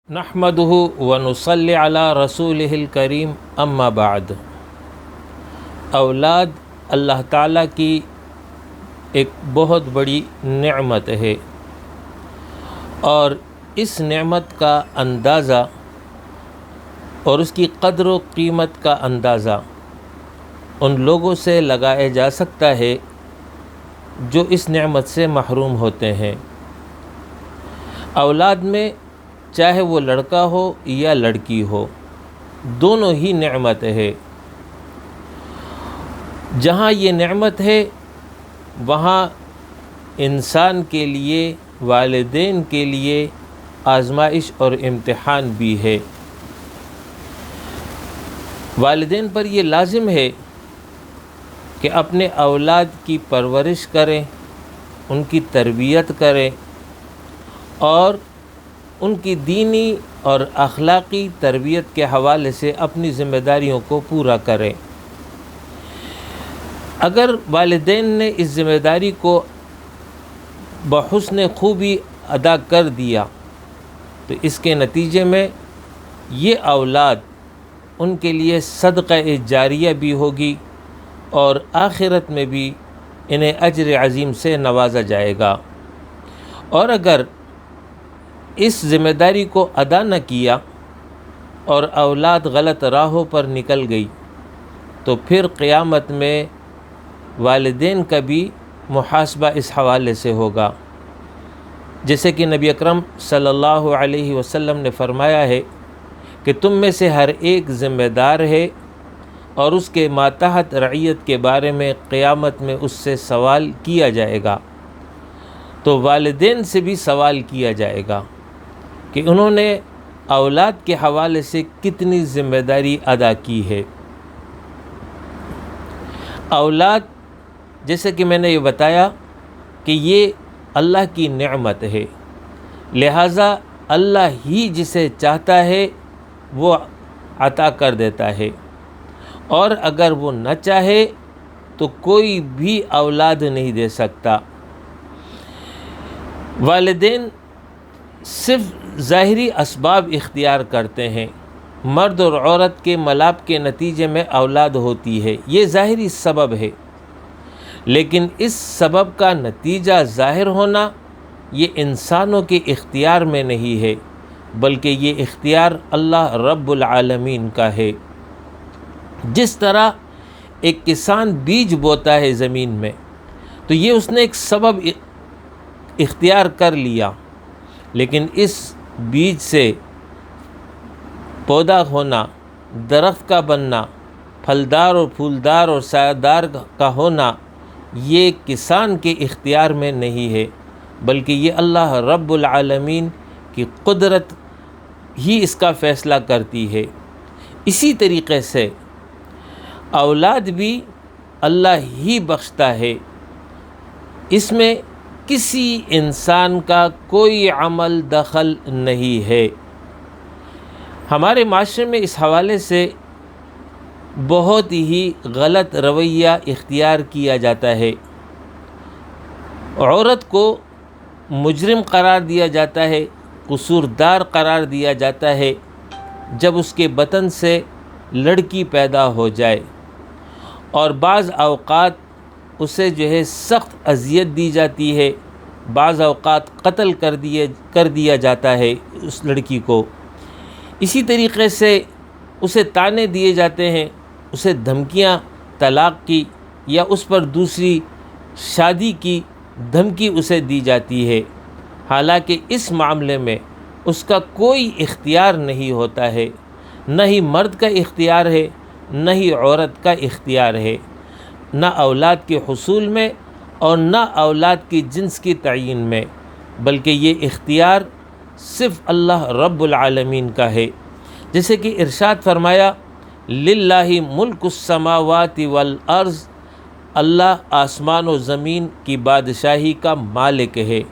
نحمدہ ونصلی علی رسولہ الکریم اما بعد۔ اولاد اللہ تعالیٰ کی ایک بہت بڑی نعمت ہے، اور اس نعمت کا اندازہ اور اس کی قدر و قیمت کا اندازہ ان لوگوں سے لگایا جا سکتا ہے جو اس نعمت سے محروم ہوتے ہیں۔ اولاد میں چاہے وہ لڑکا ہو یا لڑکی ہو، دونوں ہی نعمت ہے۔ جہاں یہ نعمت ہے وہاں انسان کے لیے، والدین کے لیے آزمائش اور امتحان بھی ہے۔ والدین پر یہ لازم ہے کہ اپنے اولاد کی پرورش کریں، ان کی تربیت کریں اور ان کی دینی اور اخلاقی تربیت کے حوالے سے اپنی ذمہ داریوں کو پورا کریں۔ اگر والدین نے اس ذمہ داری کو بحسن خوبی ادا کر دیا تو اس کے نتیجے میں یہ اولاد ان کے لیے صدقہ جاریہ بھی ہوگی اور آخرت میں بھی انہیں اجر عظیم سے نوازا جائے گا۔ اور اگر اس ذمہ داری کو ادا نہ کیا اور اولاد غلط راہوں پر نکل گئی تو پھر قیامت میں والدین کا بھی محاسبہ اس حوالے سے ہوگا۔ جیسے کہ نبی اکرم صلی اللہ علیہ وسلم نے فرمایا ہے کہ تم میں سے ہر ایک ذمہ دار ہے اور اس کے ماتحت رعیت کے بارے میں قیامت میں اس سے سوال کیا جائے گا۔ تو والدین سے بھی سوال کیا جائے گا کہ انہوں نے اولاد کے حوالے سے کتنی ذمہ داری ادا کی ہے۔ اولاد، جیسے کہ میں نے یہ بتایا کہ یہ اللہ کی نعمت ہے، لہٰذا اللہ ہی جسے چاہتا ہے وہ عطا کر دیتا ہے، اور اگر وہ نہ چاہے تو کوئی بھی اولاد نہیں دے سکتا۔ والدین صرف ظاہری اسباب اختیار کرتے ہیں۔ مرد اور عورت کے ملاپ کے نتیجے میں اولاد ہوتی ہے، یہ ظاہری سبب ہے، لیکن اس سبب کا نتیجہ ظاہر ہونا یہ انسانوں کے اختیار میں نہیں ہے، بلکہ یہ اختیار اللہ رب العالمین کا ہے۔ جس طرح ایک کسان بیج بوتا ہے زمین میں تو یہ اس نے ایک سبب اختیار کر لیا، لیکن اس بیج سے پودا ہونا، درخت کا بننا، پھلدار اور پھولدار اور سایہ دار کا ہونا یہ کسان کے اختیار میں نہیں ہے، بلکہ یہ اللہ رب العالمین کی قدرت ہی اس کا فیصلہ کرتی ہے۔ اسی طریقے سے اولاد بھی اللہ ہی بخشتا ہے، اس میں کسی انسان کا کوئی عمل دخل نہیں ہے۔ ہمارے معاشرے میں اس حوالے سے بہت ہی غلط رویہ اختیار کیا جاتا ہے۔ عورت کو مجرم قرار دیا جاتا ہے، قصوردار قرار دیا جاتا ہے جب اس کے بطن سے لڑکی پیدا ہو جائے، اور بعض اوقات اسے سخت اذیت دی جاتی ہے، بعض اوقات قتل کر دیا جاتا ہے اس لڑکی کو۔ اسی طریقے سے اسے طعنے دیے جاتے ہیں، اسے دھمکیاں طلاق کی یا اس پر دوسری شادی کی دھمکی اسے دی جاتی ہے، حالانکہ اس معاملے میں اس کا کوئی اختیار نہیں ہوتا ہے، نہ ہی مرد کا اختیار ہے نہ ہی عورت کا اختیار ہے، نہ اولاد کے حصول میں اور نہ اولاد کی جنس کی تعیین میں، بلکہ یہ اختیار صرف اللہ رب العالمین کا ہے۔ جیسے کہ ارشاد فرمایا، للہ ملک السماوات والارض، اللہ آسمان و زمین کی بادشاہی کا مالک ہے،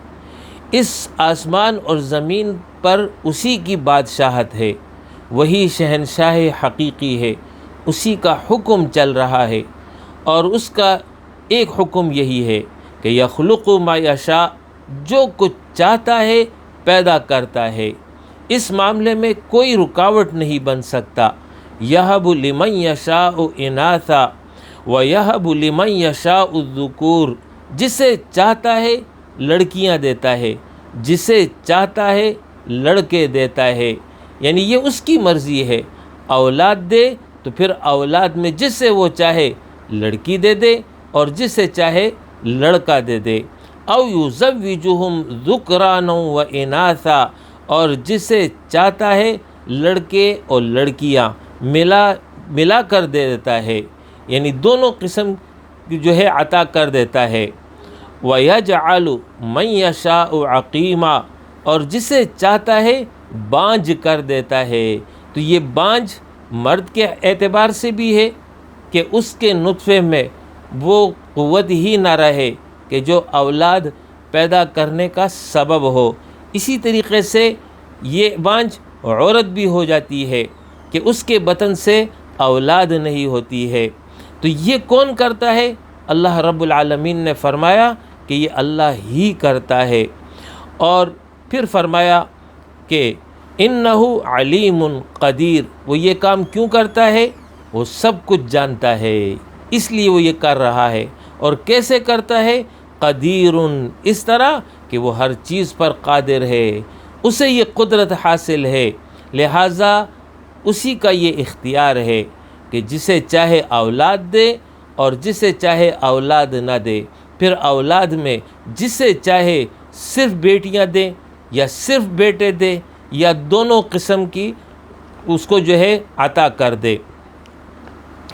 اس آسمان اور زمین پر اسی کی بادشاہت ہے، وہی شہنشاہ حقیقی ہے، اسی کا حکم چل رہا ہے، اور اس کا ایک حکم یہی ہے کہ یخلق ما یشاء، جو کچھ چاہتا ہے پیدا کرتا ہے۔ اس معاملے میں کوئی رکاوٹ نہیں بن سکتا۔ یہب لمن یشاء اناثا ویہب لمن یشاء الذکور، جسے چاہتا ہے لڑکیاں دیتا ہے، جسے چاہتا ہے لڑکے دیتا ہے، یعنی یہ اس کی مرضی ہے۔ اولاد دے تو پھر اولاد میں جس سے وہ چاہے لڑکی دے دے اور جس سے چاہے لڑکا دے دے۔ او یزوجہم ذکرانا و اناثا، اور جسے چاہتا ہے لڑکے اور لڑکیاں ملا کر دے دیتا ہے، یعنی دونوں قسم جو ہے عطا کر دیتا ہے۔ وَيَجْعَلُ مَن يَشَاءُ عَقِيمًا، اور جسے چاہتا ہے بانجھ کر دیتا ہے۔ تو یہ بانجھ مرد کے اعتبار سے بھی ہے کہ اس کے نطفے میں وہ قوت ہی نہ رہے کہ جو اولاد پیدا کرنے کا سبب ہو۔ اسی طریقے سے یہ بانجھ عورت بھی ہو جاتی ہے کہ اس کے بطن سے اولاد نہیں ہوتی ہے۔ تو یہ کون کرتا ہے؟ اللہ رب العالمین نے فرمایا کہ یہ اللہ ہی کرتا ہے، اور پھر فرمایا کہ انہ علیم قدیر، وہ یہ کام کیوں کرتا ہے؟ وہ سب کچھ جانتا ہے، اس لیے وہ یہ کر رہا ہے۔ اور کیسے کرتا ہے؟ قدیر، اس طرح کہ وہ ہر چیز پر قادر ہے، اسے یہ قدرت حاصل ہے، لہٰذا اسی کا یہ اختیار ہے کہ جسے چاہے اولاد دے اور جسے چاہے اولاد نہ دے، پھر اولاد میں جسے چاہے صرف بیٹیاں دے یا صرف بیٹے دے یا دونوں قسم کی اس کو جو ہے عطا کر دے۔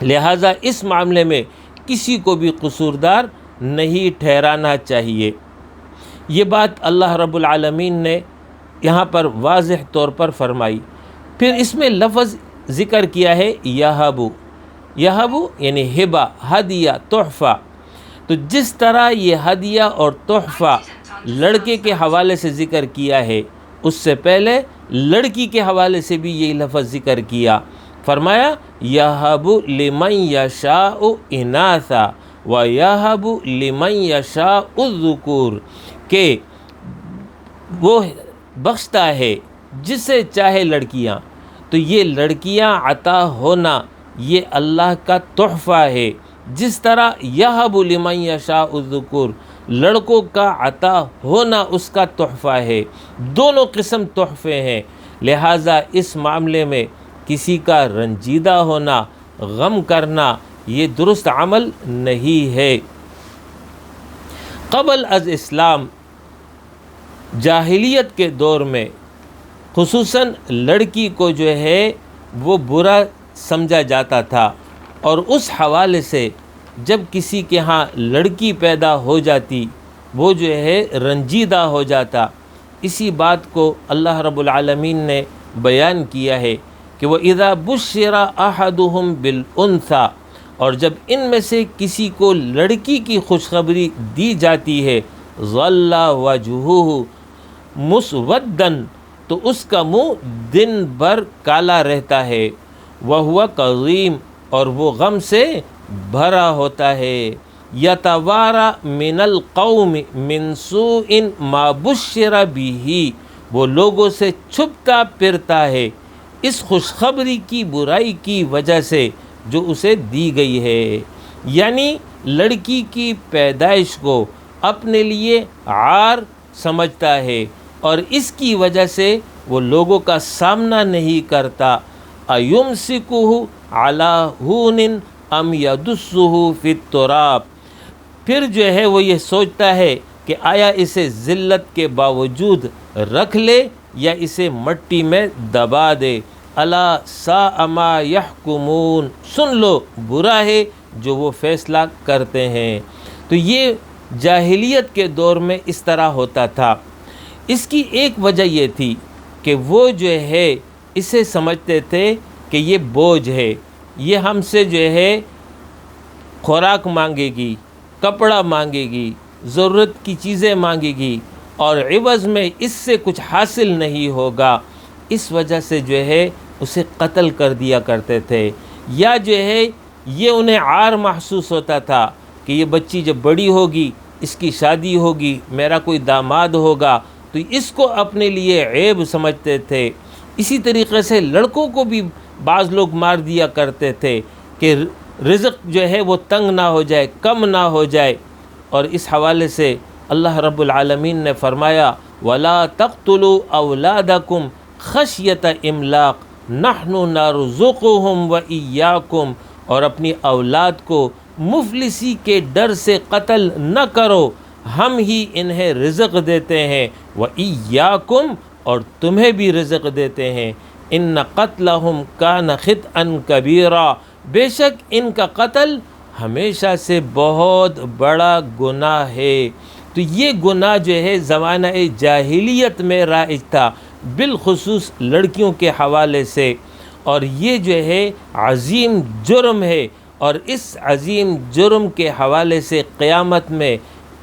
لہٰذا اس معاملے میں کسی کو بھی قصوردار نہیں ٹھہرانا چاہیے۔ یہ بات اللہ رب العالمین نے یہاں پر واضح طور پر فرمائی۔ پھر اس میں لفظ ذکر کیا ہے یہب، یہب یعنی ہبہ، ہدیہ، تحفہ۔ تو جس طرح یہ ہدیہ اور تحفہ لڑکے کے حوالے سے ذکر کیا ہے، اس سے پہلے لڑکی کے حوالے سے بھی یہ لفظ ذکر کیا۔ فرمایا یہب لمن یشاء اناثا ویہب لمن یشاء الذکور، کہ وہ بخشتا ہے جسے چاہے لڑکیاں۔ تو یہ لڑکیاں عطا ہونا یہ اللہ کا تحفہ ہے، جس طرح یہب لمن یشاء الذکور، لڑکوں کا عطا ہونا اس کا تحفہ ہے۔ دونوں قسم تحفے ہیں، لہٰذا اس معاملے میں کسی کا رنجیدہ ہونا، غم کرنا، یہ درست عمل نہیں ہے۔ قبل از اسلام جاہلیت کے دور میں خصوصاً لڑکی کو جو ہے وہ برا سمجھا جاتا تھا، اور اس حوالے سے جب کسی کے ہاں لڑکی پیدا ہو جاتی وہ جو ہے رنجیدہ ہو جاتا۔ اسی بات کو اللہ رب العالمین نے بیان کیا ہے کہ وَإِذَا بُشِّرَ أَحَدُهُمْ بِالْأُنْثَى، اور جب ان میں سے کسی کو لڑکی کی خوشخبری دی جاتی ہے، ظَلَّ وَجْهُهُ مُسْوَدًّا، تو اس کا منہ دن بھر کالا رہتا ہے، وَهُوَ كَظِيمٌ، اور وہ غم سے بھرا ہوتا ہے، يَتَوَارَى مِنَ الْقَوْمِ مِنْ سُوءٍ مَا بُشِّرَ بِهِ، وہ لوگوں سے چھپتا پھرتا ہے اس خوشخبری کی برائی کی وجہ سے جو اسے دی گئی ہے۔ یعنی لڑکی کی پیدائش کو اپنے لیے عار سمجھتا ہے اور اس کی وجہ سے وہ لوگوں کا سامنا نہیں کرتا۔ أَيُمْسِكُهُ عَلَى هُونٍ أَمْ يَدُسُّهُ فِي التُّرَابِ، پھر جو ہے وہ یہ سوچتا ہے کہ آیا اسے ذلت کے باوجود رکھ لے یا اسے مٹی میں دبا دے۔ الا ساء ما یحکمون، سن لو برا ہے جو وہ فیصلہ کرتے ہیں۔ تو یہ جاہلیت کے دور میں اس طرح ہوتا تھا۔ اس کی ایک وجہ یہ تھی کہ وہ جو ہے اسے سمجھتے تھے کہ یہ بوجھ ہے، یہ ہم سے جو ہے خوراک مانگے گی، کپڑا مانگے گی، ضرورت کی چیزیں مانگے گی، اور عوض میں اس سے کچھ حاصل نہیں ہوگا۔ اس وجہ سے جو ہے اسے قتل کر دیا کرتے تھے، یا جو ہے یہ انہیں عار محسوس ہوتا تھا کہ یہ بچی جب بڑی ہوگی، اس کی شادی ہوگی، میرا کوئی داماد ہوگا، تو اس کو اپنے لیے عیب سمجھتے تھے۔ اسی طریقے سے لڑکوں کو بھی بعض لوگ مار دیا کرتے تھے کہ رزق جو ہے وہ تنگ نہ ہو جائے، کم نہ ہو جائے، اور اس حوالے سے اللہ رب العالمین نے فرمایا وَلَا تَقْتُلُوا أَوْلَادَكُمْ خَشْيَةَ إِمْلَاقٍ نَحْنُ نَرْزُقُهُمْ وَإِيَّاكُمْ، اور اپنی اولاد کو مفلسی کے ڈر سے قتل نہ کرو، ہم ہی انہیں رزق دیتے ہیں، وَإِيَّاكُمْ، اور تمہیں بھی رزق دیتے ہیں، إِنَّ قَتْلَهُمْ كَانَ خِطْئًا كَبِيرًا، بے شک ان کا قتل ہمیشہ سے بہت بڑا گناہ ہے۔ تو یہ گناہ جو ہے زمانہ جاہلیت میں رائج تھا، بالخصوص لڑکیوں کے حوالے سے، اور یہ جو ہے عظیم جرم ہے، اور اس عظیم جرم کے حوالے سے قیامت میں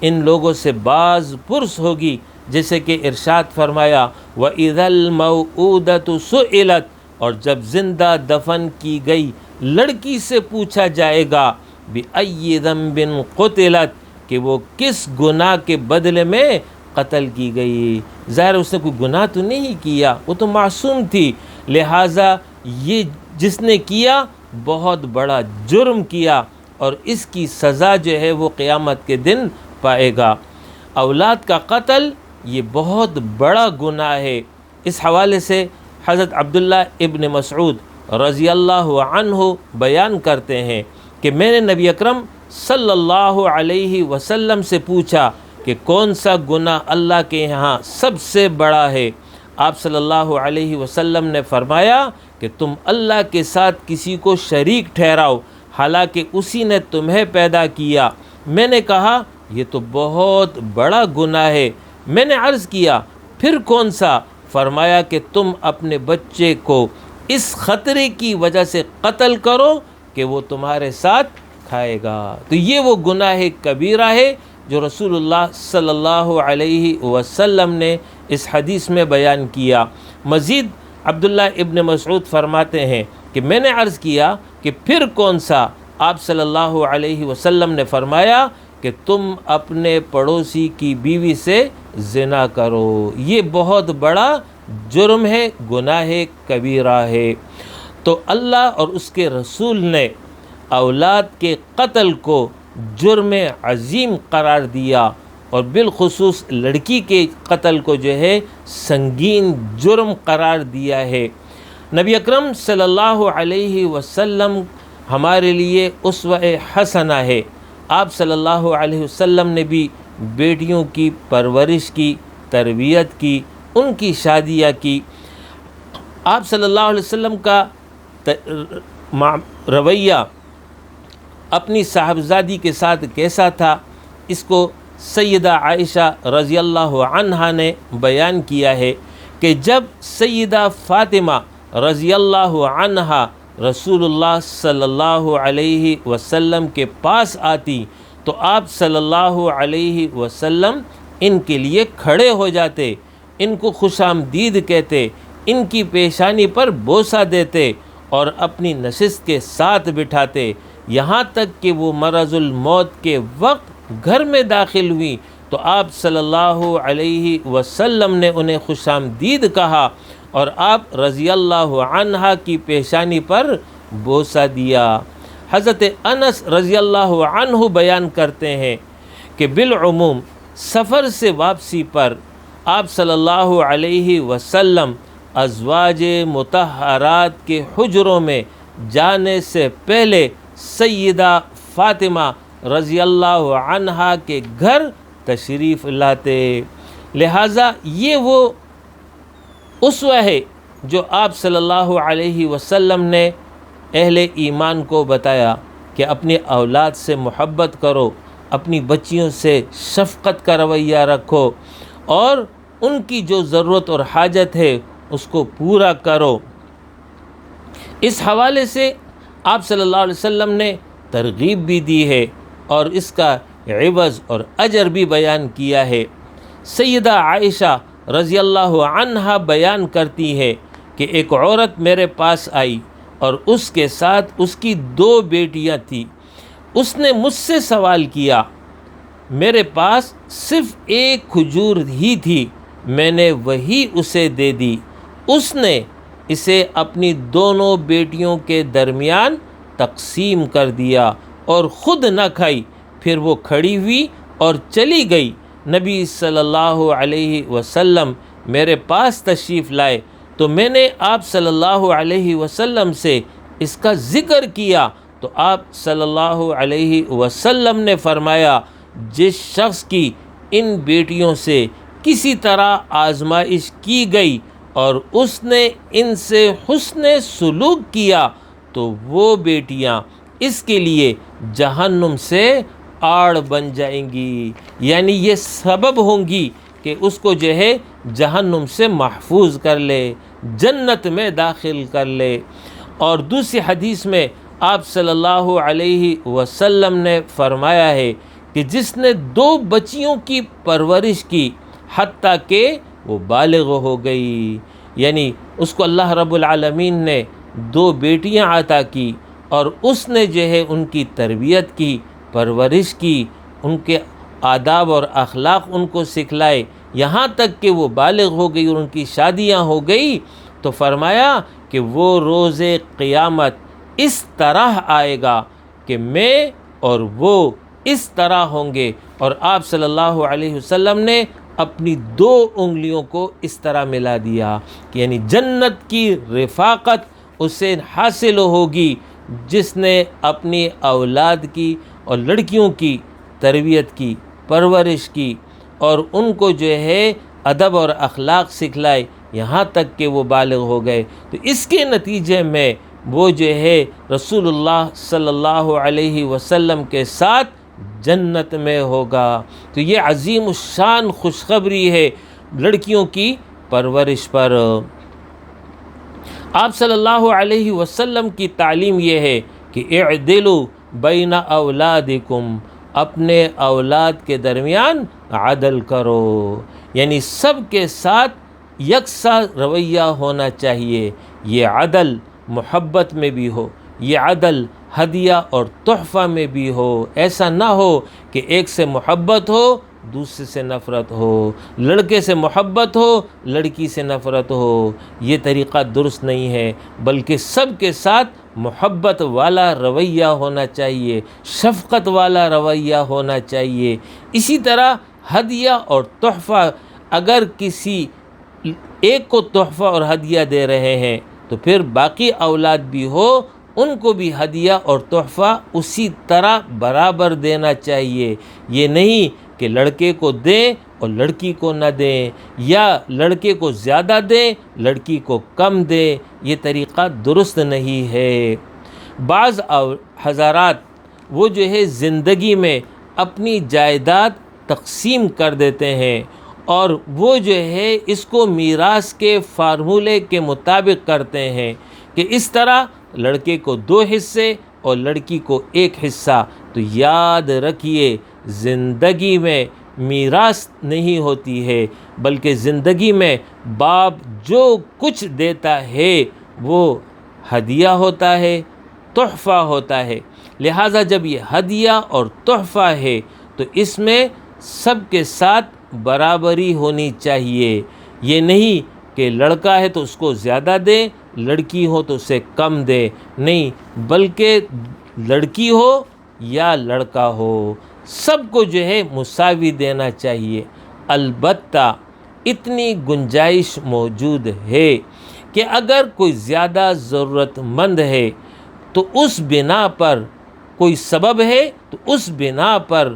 ان لوگوں سے باز پرس ہوگی، جیسے کہ ارشاد فرمایا وَإِذَا الْمَوْءُودَةُ سُئِلَتْ، اور جب زندہ دفن کی گئی لڑکی سے پوچھا جائے گا بِأَيِّ ذَنبٍ قُتِلَتْ، کہ وہ کس گناہ کے بدلے میں قتل کی گئی۔ ظاہر اس نے کوئی گناہ تو نہیں کیا، وہ تو معصوم تھی، لہٰذا یہ جس نے کیا بہت بڑا جرم کیا، اور اس کی سزا جو ہے وہ قیامت کے دن پائے گا۔ اولاد کا قتل یہ بہت بڑا گناہ ہے۔ اس حوالے سے حضرت عبداللہ ابن مسعود رضی اللہ عنہ بیان کرتے ہیں کہ میں نے نبی اکرم صلی اللہ علیہ وسلم سے پوچھا کہ کون سا گناہ اللہ کے یہاں سب سے بڑا ہے؟ آپ صلی اللہ علیہ وسلم نے فرمایا کہ تم اللہ کے ساتھ کسی کو شریک ٹھہراؤ حالانکہ اسی نے تمہیں پیدا کیا۔ میں نے کہا یہ تو بہت بڑا گناہ ہے۔ میں نے عرض کیا پھر کون سا؟ فرمایا کہ تم اپنے بچے کو اس خطرے کی وجہ سے قتل کرو کہ وہ تمہارے ساتھ کھائے گا۔ تو یہ وہ گناہ کبیرہ ہے جو رسول اللہ صلی اللہ علیہ وسلم نے اس حدیث میں بیان کیا۔ مزید عبداللہ ابن مسعود فرماتے ہیں کہ میں نے عرض کیا کہ پھر کون سا؟ آپ صلی اللہ علیہ وسلم نے فرمایا کہ تم اپنے پڑوسی کی بیوی سے زنا کرو، یہ بہت بڑا جرم ہے، گناہ کبیرہ ہے۔ تو اللہ اور اس کے رسول نے اولاد کے قتل کو جرم عظیم قرار دیا، اور بالخصوص لڑکی کے قتل کو جو ہے سنگین جرم قرار دیا ہے۔ نبی اکرم صلی اللہ علیہ وسلم ہمارے لیے اسوہ حسنہ ہے۔ آپ صلی اللہ علیہ وسلم نے بھی بیٹیوں کی پرورش کی، تربیت کی، ان کی شادیاں کی۔ آپ صلی اللہ علیہ وسلم کا رویہ اپنی صاحبزادی کے ساتھ کیسا تھا، اس کو سیدہ عائشہ رضی اللہ عنہا نے بیان کیا ہے کہ جب سیدہ فاطمہ رضی اللہ عنہا رسول اللہ صلی اللہ علیہ وسلم کے پاس آتی تو آپ صلی اللہ علیہ وسلم ان کے لیے کھڑے ہو جاتے، ان کو خوش آمدید کہتے، ان کی پیشانی پر بوسہ دیتے اور اپنی نشست کے ساتھ بٹھاتے، یہاں تک کہ وہ مرض الموت کے وقت گھر میں داخل ہوئی تو آپ صلی اللہ علیہ وسلم نے انہیں خوش آمدید کہا اور آپ رضی اللہ عنہا کی پیشانی پر بوسہ دیا۔ حضرت انس رضی اللہ عنہ بیان کرتے ہیں کہ بالعموم سفر سے واپسی پر آپ صلی اللہ علیہ وسلم ازواج مطہرات کے حجروں میں جانے سے پہلے سیدہ فاطمہ رضی اللہ عنہا کے گھر تشریف لاتے، لہٰذا یہ وہ اسوہ ہے جو آپ صلی اللہ علیہ وسلم نے اہل ایمان کو بتایا کہ اپنی اولاد سے محبت کرو، اپنی بچیوں سے شفقت کا رویہ رکھو اور ان کی جو ضرورت اور حاجت ہے اس کو پورا کرو۔ اس حوالے سے آپ صلی اللہ علیہ وسلم نے ترغیب بھی دی ہے اور اس کا عوض اور اجر بھی بیان کیا ہے۔ سیدہ عائشہ رضی اللہ عنہا بیان کرتی ہے کہ ایک عورت میرے پاس آئی اور اس کے ساتھ اس کی 2 بیٹیاں تھیں۔ اس نے مجھ سے سوال کیا، میرے پاس صرف 1 کھجور ہی تھی، میں نے وہی اسے دے دی۔ اس نے اسے اپنی دونوں بیٹیوں کے درمیان تقسیم کر دیا اور خود نہ کھائی۔ پھر وہ کھڑی ہوئی اور چلی گئی۔ نبی صلی اللہ علیہ وسلم میرے پاس تشریف لائے تو میں نے آپ صلی اللہ علیہ وسلم سے اس کا ذکر کیا تو آپ صلی اللہ علیہ وسلم نے فرمایا، جس شخص کی ان بیٹیوں سے کسی طرح آزمائش کی گئی اور اس نے ان سے حسن سلوک کیا تو وہ بیٹیاں اس کے لیے جہنم سے آڑ بن جائیں گی، یعنی یہ سبب ہوں گی کہ اس کو جو ہے جہنم سے محفوظ کر لے، جنت میں داخل کر لے۔ اور دوسری حدیث میں آپ صلی اللہ علیہ وسلم نے فرمایا ہے کہ جس نے 2 بچیوں کی پرورش کی حتیٰ کہ وہ بالغ ہو گئی، یعنی اس کو اللہ رب العالمین نے 2 بیٹیاں عطا کی اور اس نے جو ہے ان کی تربیت کی، پرورش کی، ان کے آداب اور اخلاق ان کو سکھلائے، یہاں تک کہ وہ بالغ ہو گئی اور ان کی شادیاں ہو گئی، تو فرمایا کہ وہ روز قیامت اس طرح آئے گا کہ میں اور وہ اس طرح ہوں گے۔ اور آپ صلی اللہ علیہ وسلم نے اپنی 2 انگلیوں کو اس طرح ملا دیا کہ یعنی جنت کی رفاقت اسے حاصل ہوگی جس نے اپنی اولاد کی اور لڑکیوں کی تربیت کی، پرورش کی اور ان کو جو ہے ادب اور اخلاق سکھلائے یہاں تک کہ وہ بالغ ہو گئے، تو اس کے نتیجے میں وہ جو ہے رسول اللہ صلی اللہ علیہ وسلم کے ساتھ جنت میں ہوگا۔ تو یہ عظیم الشان خوشخبری ہے لڑکیوں کی پرورش پر۔ آپ صلی اللہ علیہ وسلم کی تعلیم یہ ہے کہ اعدلوا بین اولادکم، اپنے اولاد کے درمیان عدل کرو، یعنی سب کے ساتھ یکساں رویہ ہونا چاہیے۔ یہ عدل محبت میں بھی ہو، یہ عدل ہدیہ اور تحفہ میں بھی ہو، ایسا نہ ہو کہ ایک سے محبت ہو دوسرے سے نفرت ہو، لڑکے سے محبت ہو لڑکی سے نفرت ہو، یہ طریقہ درست نہیں ہے، بلکہ سب کے ساتھ محبت والا رویہ ہونا چاہیے، شفقت والا رویہ ہونا چاہیے۔ اسی طرح ہدیہ اور تحفہ، اگر کسی ایک کو تحفہ اور ہدیہ دے رہے ہیں تو پھر باقی اولاد بھی ہو ان کو بھی ہدیہ اور تحفہ اسی طرح برابر دینا چاہیے۔ یہ نہیں کہ لڑکے کو دیں اور لڑکی کو نہ دیں، یا لڑکے کو زیادہ دیں لڑکی کو کم دیں، یہ طریقہ درست نہیں ہے۔ بعض حضرات وہ جو ہے زندگی میں اپنی جائیداد تقسیم کر دیتے ہیں اور وہ جو ہے اس کو میراث کے فارمولے کے مطابق کرتے ہیں کہ اس طرح لڑکے کو 2 حصے اور لڑکی کو 1 حصہ۔ تو یاد رکھیے زندگی میں میراث نہیں ہوتی ہے، بلکہ زندگی میں باپ جو کچھ دیتا ہے وہ ہدیہ ہوتا ہے، تحفہ ہوتا ہے۔ لہٰذا جب یہ ہدیہ اور تحفہ ہے تو اس میں سب کے ساتھ برابری ہونی چاہیے۔ یہ نہیں کہ لڑکا ہے تو اس کو زیادہ دے، لڑکی ہو تو اسے کم دے، نہیں، بلکہ لڑکی ہو یا لڑکا ہو سب کو جو ہے مساوی دینا چاہیے۔ البتہ اتنی گنجائش موجود ہے کہ اگر کوئی زیادہ ضرورت مند ہے تو اس بنا پر کوئی سبب ہے تو اس بنا پر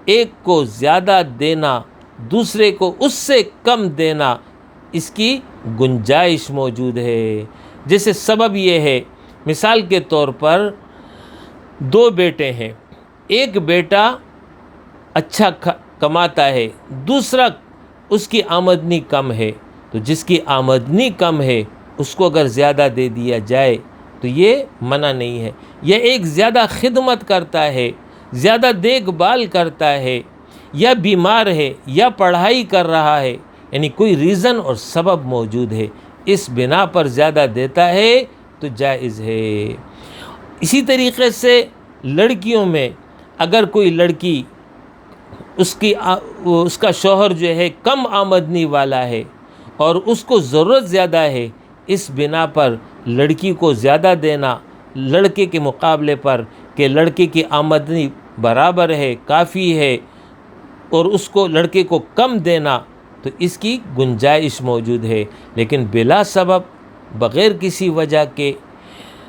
ایک کو زیادہ دینا، دوسرے کو اس سے کم دینا، اس کی گنجائش موجود ہے۔ جیسے سبب یہ ہے، مثال کے طور پر 2 بیٹے ہیں، ایک بیٹا اچھا کماتا ہے، دوسرا اس کی آمدنی کم ہے، تو جس کی آمدنی کم ہے اس کو اگر زیادہ دے دیا جائے تو یہ منع نہیں ہے۔ یا ایک زیادہ خدمت کرتا ہے، زیادہ دیکھ بھال کرتا ہے، یا بیمار ہے یا پڑھائی کر رہا ہے، یعنی کوئی ریزن اور سبب موجود ہے، اس بنا پر زیادہ دیتا ہے تو جائز ہے۔ اسی طریقے سے لڑکیوں میں اگر کوئی لڑکی اس کا شوہر جو ہے کم آمدنی والا ہے اور اس کو ضرورت زیادہ ہے، اس بنا پر لڑکی کو زیادہ دینا لڑکے کے مقابلے پر کہ لڑکے کی آمدنی برابر ہے، کافی ہے، اور اس کو لڑکے کو کم دینا، تو اس کی گنجائش موجود ہے۔ لیکن بلا سبب بغیر کسی وجہ کے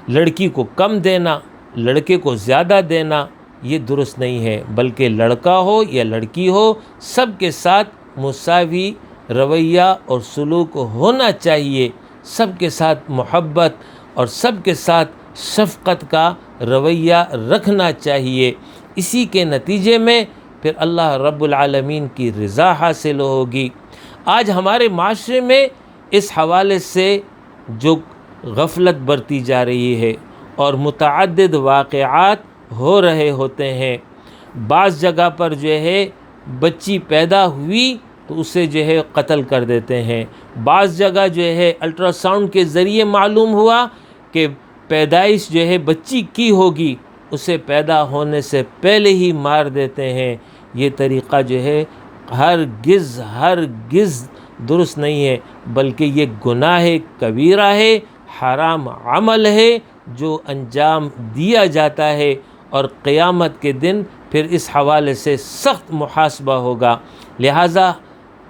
لڑکی کو کم دینا، لڑکے کو زیادہ دینا، یہ درست نہیں ہے، بلکہ لڑکا ہو یا لڑکی ہو سب کے ساتھ مساوی رویہ اور سلوک ہونا چاہیے، سب کے ساتھ محبت اور سب کے ساتھ شفقت کا رویہ رکھنا چاہیے۔ اسی کے نتیجے میں پھر اللہ رب العالمین کی رضا حاصل ہوگی۔ آج ہمارے معاشرے میں اس حوالے سے جو غفلت برتی جا رہی ہے اور متعدد واقعات ہو رہے ہوتے ہیں، بعض جگہ پر جو ہے بچی پیدا ہوئی تو اسے جو ہے قتل کر دیتے ہیں، بعض جگہ جو ہے الٹرا ساؤنڈ کے ذریعے معلوم ہوا کہ پیدائش جو ہے بچی کی ہوگی، اسے پیدا ہونے سے پہلے ہی مار دیتے ہیں۔ یہ طریقہ جو ہے ہرگز درست نہیں ہے، بلکہ یہ گناہ کبیرہ ہے، حرام عمل ہے جو انجام دیا جاتا ہے، اور قیامت کے دن پھر اس حوالے سے سخت محاسبہ ہوگا۔ لہٰذا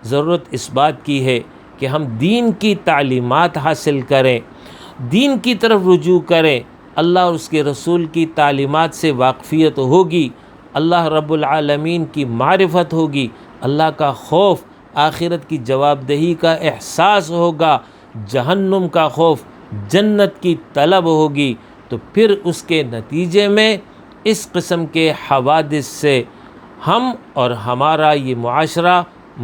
ضرورت اس بات کی ہے کہ ہم دین کی تعلیمات حاصل کریں، دین کی طرف رجوع کریں۔ اللہ اور اس کے رسول کی تعلیمات سے واقفیت ہوگی، اللہ رب العالمین کی معرفت ہوگی، اللہ کا خوف، آخرت کی جواب دہی کا احساس ہوگا، جہنم کا خوف، جنت کی طلب ہوگی، تو پھر اس کے نتیجے میں اس قسم کے حوادث سے ہم اور ہمارا یہ معاشرہ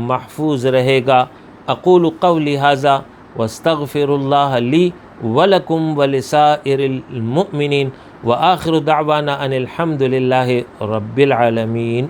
محفوظ رہے گا۔ اقول قولی ھذا واستغفر اللہ لی ولکم ولسائر المؤمنین وآخر دعوانا ان الحمد للہ رب العالمین۔